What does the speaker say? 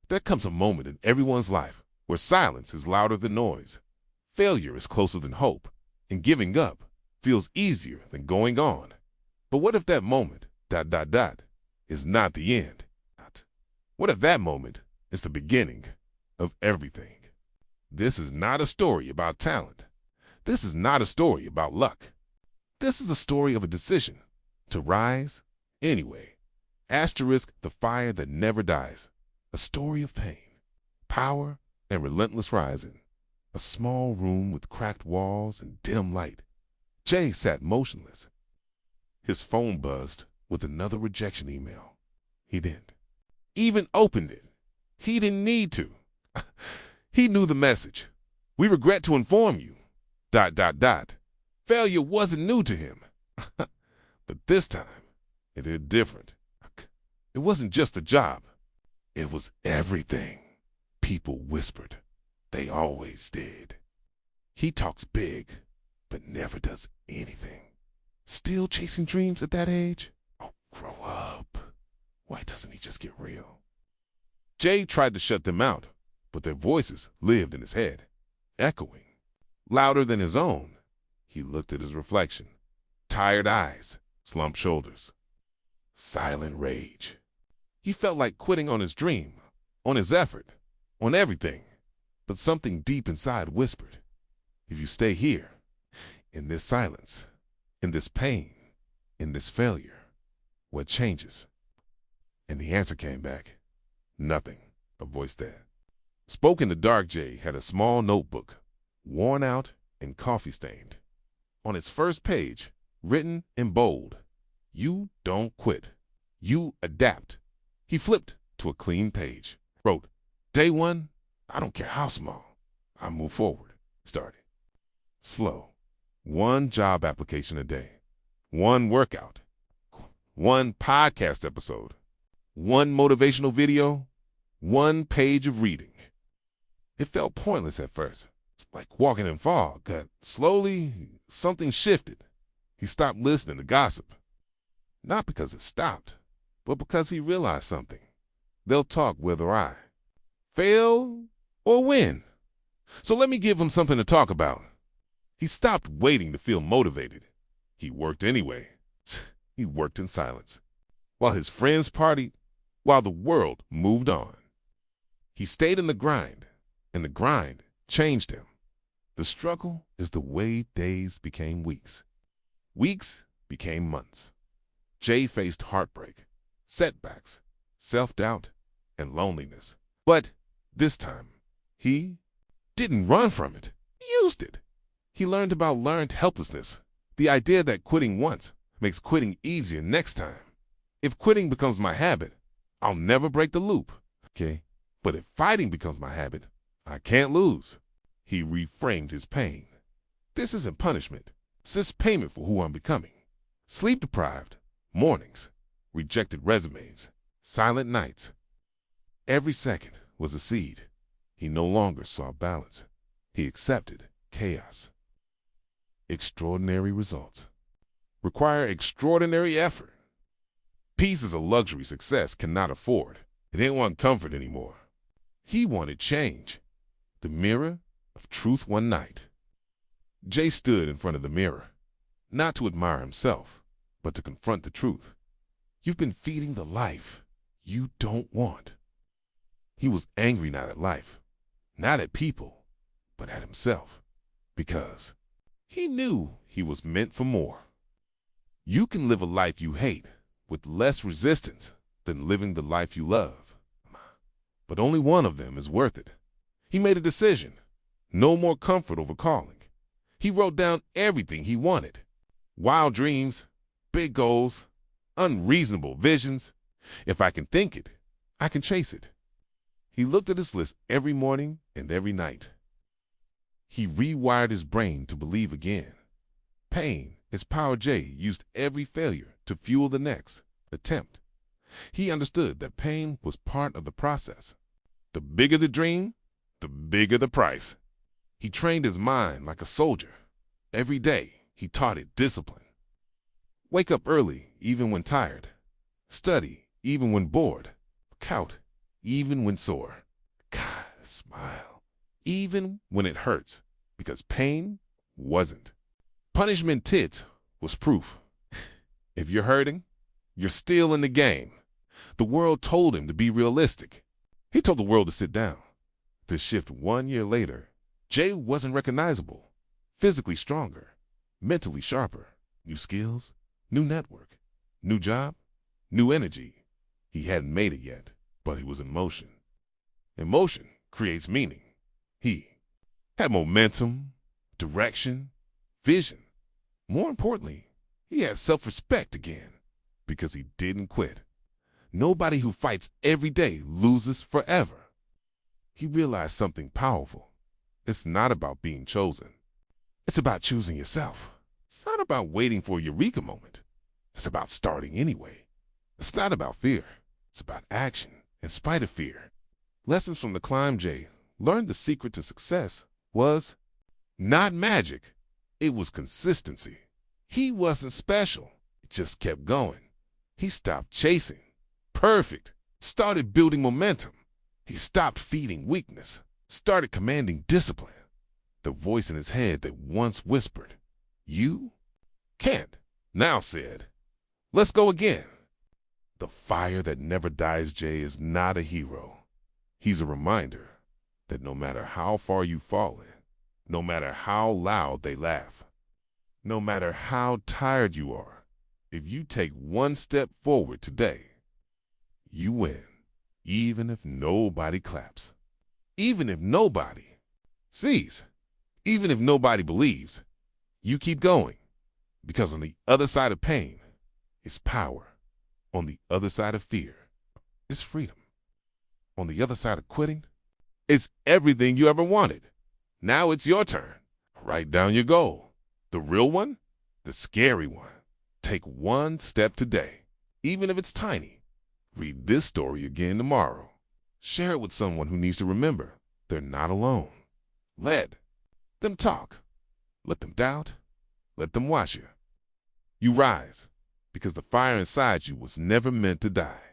There comes a moment in everyone's life where silence is louder than noise, failure is closer than hope, and giving up feels easier than going on. But what if that moment, is not the end? What if that moment is the beginning of everything? This is not a story about talent. This is not a story about luck. This is a story of a decision to rise anyway. Asterisk the fire that never dies. A story of pain, power, and relentless rising. A small room with cracked walls and dim light. Jay sat motionless. His phone buzzed with another rejection email. He didn't even open it. He didn't need to. He knew the message. We regret to inform you. ... Failure wasn't new to him. But this time, it hit different. It wasn't just a job. It was everything. People whispered. They always did. He talks big, but never does anything. Still chasing dreams at that age? Oh, grow up. Why doesn't he just get real? Jay tried to shut them out, but their voices lived in his head, echoing. Louder than his own. He looked at his reflection. Tired eyes, slumped shoulders. Silent rage. He felt like quitting on his dream, on his effort, on everything. But something deep inside whispered, if you stay here, in this silence, in this pain, in this failure, what changes? And the answer came back. Nothing, a voice there. Spoke in the dark, Jay had a small notebook, worn out and coffee-stained. On its first page, written in bold, you don't quit. You adapt. He flipped to a clean page, wrote, day one, I don't care how small, I move forward. Started. Slow. One job application a day. One workout. One podcast episode. One motivational video. One page of reading. It felt pointless at first, like walking in fog, but slowly something shifted. He stopped listening to gossip. Not because it stopped, but because he realized something. They'll talk whether I fail or win. So let me give him something to talk about. He stopped waiting to feel motivated. He worked anyway. He worked in silence. While his friends partied, while the world moved on. He stayed in the grind, and the grind changed him. The struggle is the way days became weeks. Weeks became months. Jay faced heartbreak, setbacks, self-doubt, and loneliness. But this time, he didn't run from it. He used it. He learned about learned helplessness, the idea that quitting once makes quitting easier next time. If quitting becomes my habit, I'll never break the loop, okay? But if fighting becomes my habit, I can't lose. He reframed his pain. This isn't punishment. This is payment for who I'm becoming. Sleep-deprived, mornings, rejected resumes, silent nights. Every second was a seed. He no longer saw balance. He accepted chaos. Extraordinary results require extraordinary effort. Peace is a luxury success cannot afford. He didn't want comfort anymore. He wanted change. The mirror of truth one night. Jay stood in front of the mirror, not to admire himself, but to confront the truth. You've been feeding the life you don't want. He was angry not at life, not at people, but at himself, because he knew he was meant for more. You can live a life you hate with less resistance than living the life you love. But only one of them is worth it. He made a decision. No more comfort over calling. He wrote down everything he wanted. Wild dreams, big goals, unreasonable visions. If I can think it, I can chase it. He looked at his list every morning and every night. He rewired his brain to believe again. Pain is power. Jay used every failure to fuel the next attempt. He understood that pain was part of the process. The bigger the dream, the bigger the price. He trained his mind like a soldier. Every day, he taught it discipline. Wake up early, even when tired. Study, even when bored. Count, even when sore. God, smile. Even when it hurts, because pain wasn't. Punishment tit was proof. If you're hurting, you're still in the game. The world told him to be realistic. He told the world to sit down. To shift 1 year later, Jay wasn't recognizable. Physically stronger, mentally sharper. New skills, new network, new job, new energy. He hadn't made it yet, but he was in motion. And motion creates meaning. He had momentum, direction, vision. More importantly, he had self-respect again because he didn't quit. Nobody who fights every day loses forever. He realized something powerful. It's not about being chosen. It's about choosing yourself. It's not about waiting for a eureka moment. It's about starting anyway. It's not about fear. It's about action in spite of fear. Lessons from the climb. Jay learned the secret to success was not magic. It was consistency. He wasn't special. It just kept going. He stopped chasing perfect, started building momentum. He stopped feeding weakness, started commanding discipline. The voice in his head that once whispered, "You can't," now said, "Let's go again." The fire that never dies. Jay is not a hero. He's a reminder that no matter how far you've fallen, no matter how loud they laugh, no matter how tired you are, if you take one step forward today, you win, even if nobody claps, even if nobody sees, even if nobody believes. You keep going, because on the other side of pain is power. On the other side of fear is freedom. On the other side of quitting is everything you ever wanted. Now it's your turn. Write down your goal. The real one, the scary one. Take one step today, even if it's tiny. Read this story again tomorrow. Share it with someone who needs to remember they're not alone. Let them talk. Let them doubt. Let them watch you. You rise, because the fire inside you was never meant to die.